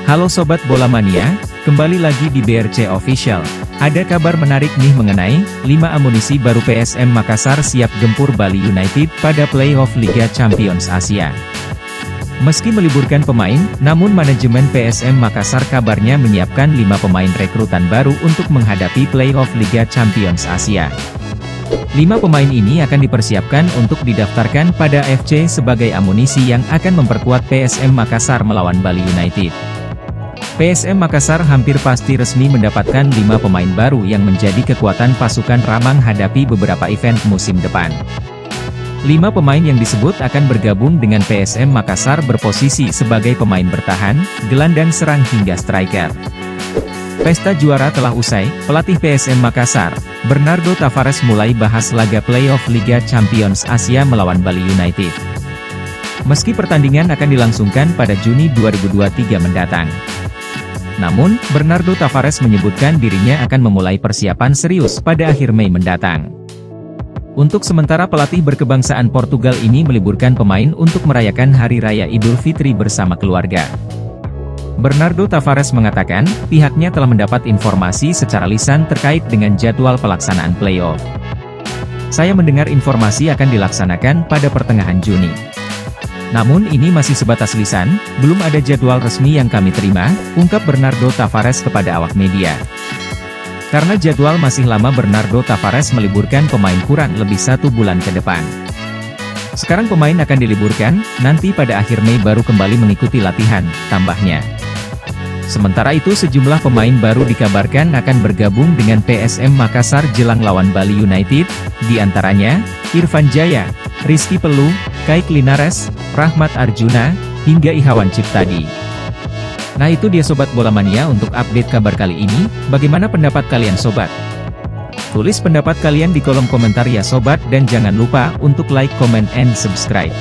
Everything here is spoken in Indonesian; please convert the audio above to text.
Halo Sobat Bola Mania, kembali lagi di BRC Official. Ada kabar menarik nih mengenai 5 amunisi baru PSM Makassar siap gempur Bali United pada playoff Liga Champions Asia. Meski meliburkan pemain, namun manajemen PSM Makassar kabarnya menyiapkan 5 pemain rekrutan baru untuk menghadapi playoff Liga Champions Asia. 5 pemain ini akan dipersiapkan untuk didaftarkan pada FC sebagai amunisi yang akan memperkuat PSM Makassar melawan Bali United. PSM Makassar hampir pasti resmi mendapatkan 5 pemain baru yang menjadi kekuatan pasukan Ramang hadapi beberapa event musim depan. 5 pemain yang disebut akan bergabung dengan PSM Makassar berposisi sebagai pemain bertahan, gelandang serang hingga striker. Pesta juara telah usai, pelatih PSM Makassar, Bernardo Tavares mulai bahas laga playoff Liga Champions Asia melawan Bali United. Meski pertandingan akan dilangsungkan pada Juni 2023 mendatang. Namun, Bernardo Tavares menyebutkan dirinya akan memulai persiapan serius pada akhir Mei mendatang. Untuk sementara pelatih berkebangsaan Portugal ini meliburkan pemain untuk merayakan Hari Raya Idul Fitri bersama keluarga. Bernardo Tavares mengatakan, pihaknya telah mendapat informasi secara lisan terkait dengan jadwal pelaksanaan playoff. Saya mendengar informasi akan dilaksanakan pada pertengahan Juni. Namun ini masih sebatas lisan, belum ada jadwal resmi yang kami terima, ungkap Bernardo Tavares kepada awak media. Karena jadwal masih lama, Bernardo Tavares meliburkan pemain kurang lebih 1 bulan ke depan. Sekarang pemain akan diliburkan, nanti pada akhir Mei baru kembali mengikuti latihan, tambahnya. Sementara itu sejumlah pemain baru dikabarkan akan bergabung dengan PSM Makassar jelang lawan Bali United, diantaranya, Irfan Jaya, Rizky Pelu, Kaik Linares, Rahmat Arjuna, hingga Ihawan Ciptadi. Nah itu dia Sobat Bola Mania untuk update kabar kali ini, bagaimana pendapat kalian Sobat? Tulis pendapat kalian di kolom komentar ya Sobat dan jangan lupa untuk like, comment, and subscribe.